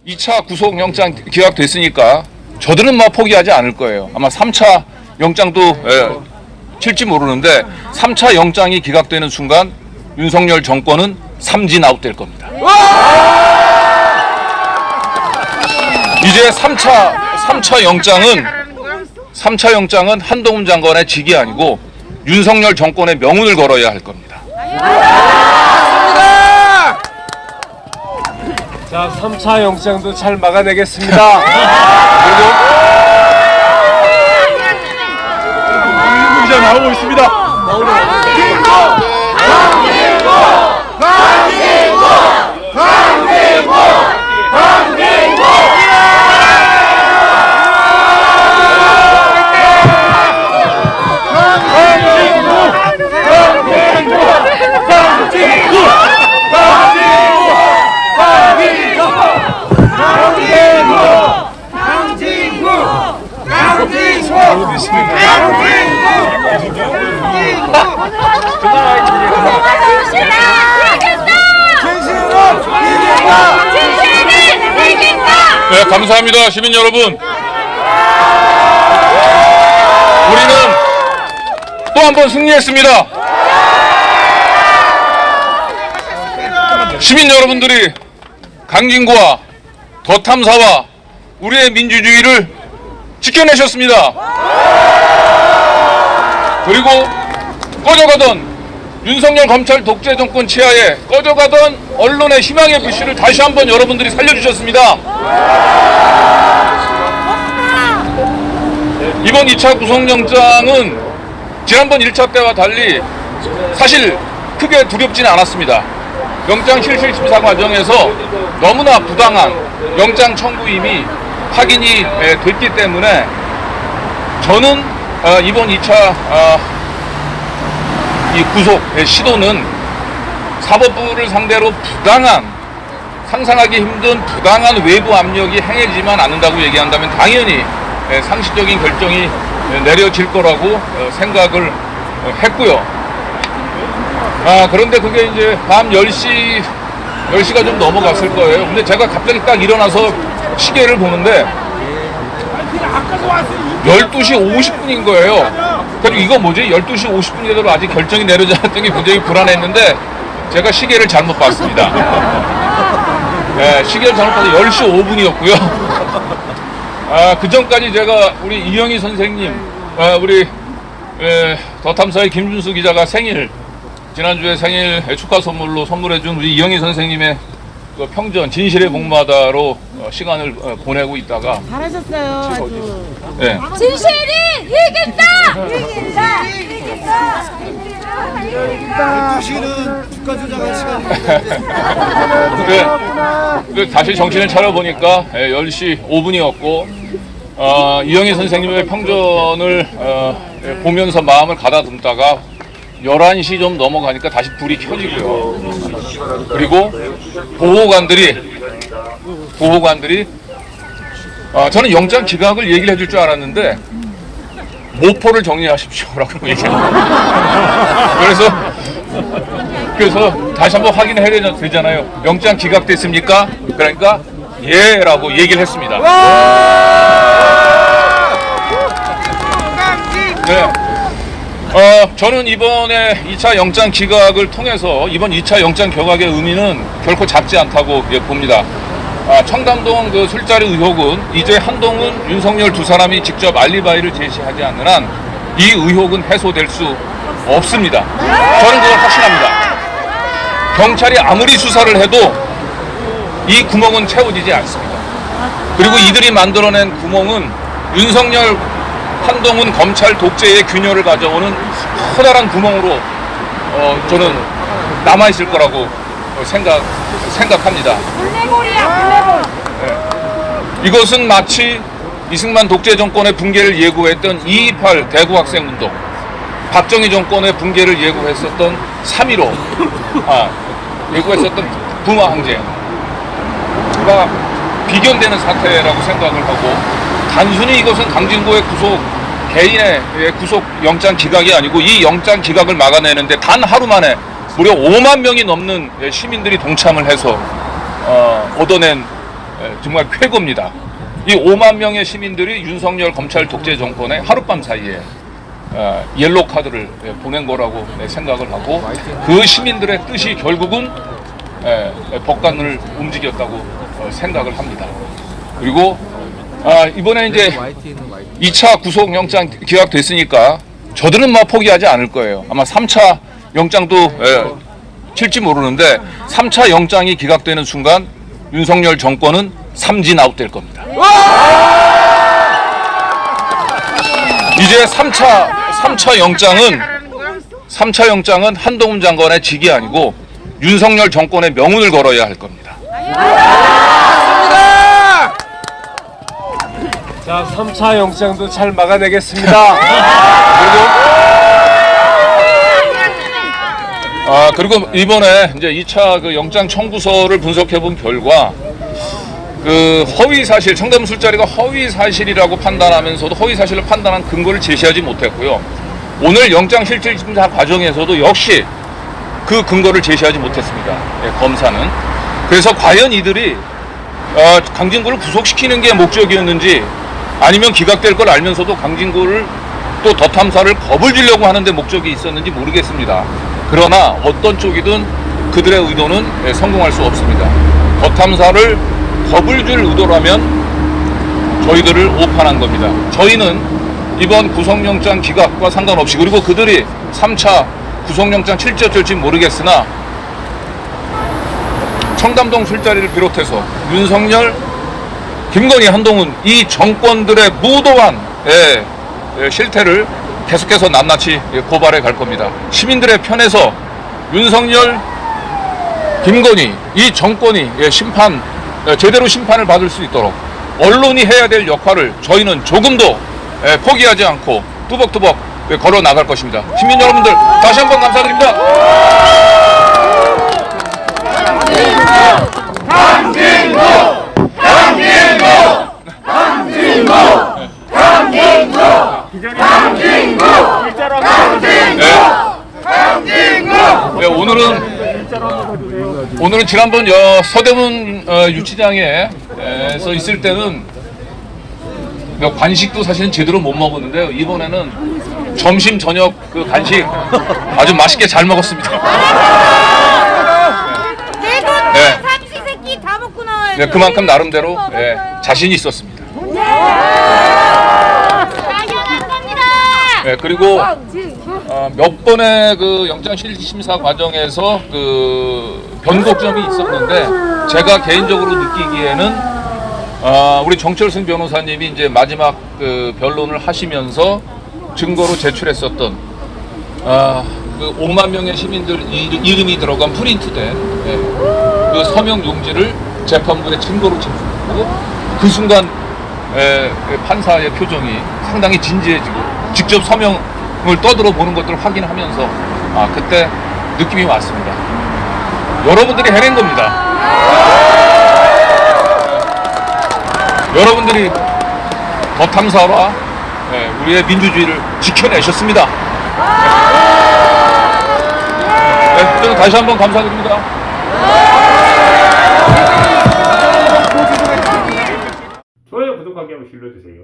2차 구속영장 기각됐으니까 저들은 뭐 포기하지 않을 거예요. 아마 3차 영장도 칠지 모르는데 3차 영장이 기각되는 순간 윤석열 정권은 삼진 아웃될 겁니다. 이제 3차 영장은 한동훈 장관의 직이 아니고 윤석열 정권의 명운을 걸어야 할 겁니다. 자, 3차 영장도 잘 막아내겠습니다. 그리고 기자 나오고 있습니다. 네, 감사합니다. 시민 여러분. 우리는 또 한 번 승리했습니다. 시민 여러분들이 강진구와 더 탐사와 우리의 민주주의를 지켜내셨습니다. 그리고 꺼져가던 윤석열 검찰 독재 정권 치하에 꺼져가던 언론의 희망의 불씨를 다시 한번 여러분들이 살려주셨습니다. 이번 2차 구속영장은 지난번 1차 때와 달리 사실 크게 두렵지는 않았습니다. 영장 실질심사 과정에서 너무나 부당한 영장 청구임이 확인이 됐기 때문에 저는 이번 2차 이 구속 시도는 사법부를 상대로 부당한, 상상하기 힘든 부당한 외부 압력이 행해지만 않는다고 얘기한다면 당연히 상식적인 결정이 내려질 거라고 생각을 했고요. 그런데 그게 이제 밤 10시가 좀 넘어갔을 거예요. 근데 제가 갑자기 딱 일어나서 시계를 보는데 12시 50분인 거예요. 그리고 이거 뭐지? 12시 50분이라도 아직 결정이 내려지 않았던 게 굉장히 불안했는데 제가 시계를 잘못 봤습니다. 네, 시계를 잘못 봐서 10시 5분이었고요. 그 전까지 제가 우리 이영희 선생님, 우리 더 탐사의 김준수 기자가 지난주에 생일 축하 선물로 선물해준 우리 이영희 선생님의 그 평전 진실의 복마다로 시간을 보내고 있다가 잘하셨어요. 아주. 네. 진실이 이긴다! 이긴다! 이긴다! 이긴다! 12시는 주가 조작할 시간인데. 다시 정신을 차려보니까 10시 5분이었고 이영희 선생님의 평전을 보면서 마음을 가다듬다가 11시 좀 넘어가니까 다시 불이 켜지고요. 그리고 보호관들이 저는 영장 기각을 얘기를 해줄 줄 알았는데 모포를 정리하십시오라고 얘기해요. 그래서 다시 한번 확인해야 되잖아요. 영장 기각됐습니까? 그러니까 예라고 얘기를 했습니다. 네. 저는 이번에 2차 영장 기각을 통해서 이번 2차 영장 기각의 의미는 결코 작지 않다고 봅니다. 청담동 그 술자리 의혹은 이제 한동훈, 윤석열 두 사람이 직접 알리바이를 제시하지 않는 한 이 의혹은 해소될 수 없습니다. 저는 그걸 확신합니다. 경찰이 아무리 수사를 해도 이 구멍은 채워지지 않습니다. 그리고 이들이 만들어낸 구멍은 윤석열, 한동훈 검찰 독재의 균열을 가져오는 커다란 구멍으로 저는 남아있을 거라고 생각합니다. 블랙홀이야, 블랙홀. 이것은 마치 이승만 독재 정권의 붕괴를 예고했던 2.28 대구 학생운동, 박정희 정권의 붕괴를 예고했었던 3.15, 예고했었던 부마 항쟁과 비견되는 사태라고 생각을 하고, 단순히 이것은 강진구의 개인의 구속 영장 기각이 아니고 이 영장 기각을 막아내는데 단 하루 만에 무려 5만 명이 넘는 시민들이 동참을 해서 얻어낸 정말 쾌거입니다. 이 5만 명의 시민들이 윤석열 검찰 독재 정권의 하룻밤 사이에 옐로 카드를 보낸 거라고 생각을 하고, 그 시민들의 뜻이 결국은 법관을 움직였다고 생각을 합니다. 그리고 이번에 이제 2차 구속영장 기각됐으니까 저들은 막 포기하지 않을 거예요. 아마 3차 영장도 칠지 모르는데, 3차 영장이 기각되는 순간 윤석열 정권은 삼진 아웃 될 겁니다. 이제 3차 영장은 한동훈 장관의 직이 아니고 윤석열 정권의 명운을 걸어야 할 겁니다. 자, 3차 영장도 잘 막아내겠습니다. 그리고 이번에 이제 2차 그 영장 청구서를 분석해 본 결과, 그 허위 사실, 청담 술자리가 허위 사실이라고 판단하면서도 허위 사실을 판단한 근거를 제시하지 못했고요. 오늘 영장 실질 심사 과정에서도 역시 그 근거를 제시하지 못했습니다. 검사는. 그래서 과연 이들이 강진구를 구속시키는 게 목적이었는지, 아니면 기각될 걸 알면서도 강진구를 또 더 탐사를 겁을 주려고 하는데 목적이 있었는지 모르겠습니다. 그러나 어떤 쪽이든 그들의 의도는 성공할 수 없습니다. 더 탐사를 겁을 줄 의도라면 저희들을 오판한 겁니다. 저희는 이번 구속영장 기각과 상관없이, 그리고 그들이 3차 구속영장 칠지 어쩔지 모르겠으나, 청담동 술자리를 비롯해서 윤석열, 김건희, 한동훈 이 정권들의 무도한 실태를 계속해서 낱낱이 고발해 갈 겁니다. 시민들의 편에서 윤석열, 김건희 이 정권이 제대로 심판을 받을 수 있도록 언론이 해야 될 역할을 저희는 조금도 포기하지 않고 뚜벅뚜벅 걸어 나갈 것입니다. 시민 여러분들 다시 한번 감사드립니다. 강진구! 강진구! 강진구! 강진구! 강진구! 강진구! 오늘은 지난번 서대문 유치장에서 있을 때는 간식도 사실은 제대로 못 먹었는데요. 이번에는 점심 저녁 그 간식 아주 맛있게 잘 먹었습니다. 네. 삼시세끼 다 먹고 나와요. 네, 그만큼 나름대로 자신이 있었습니다. 당연한 겁니다. 네, 그리고 몇 번의 그 영장 실질심사 과정에서 그 변곡점이 있었는데, 제가 개인적으로 느끼기에는 우리 정철승 변호사님이 이제 마지막 그 변론을 하시면서 증거로 제출했었던 그 5만 명의 시민들 이름이 들어간 프린트된 그 서명 용지를 재판부에 증거로 제출했고, 그 순간 판사의 표정이 상당히 진지해지고 직접 서명을 떠들어 보는 것들을 확인하면서 그때 느낌이 왔습니다. 여러분들이 해낸 겁니다. 여러분들이 더 탐사와 우리의 민주주의를 지켜내셨습니다. 저는 다시 한번 감사드립니다. 좋아요, 구독하기 한번 눌러주세요.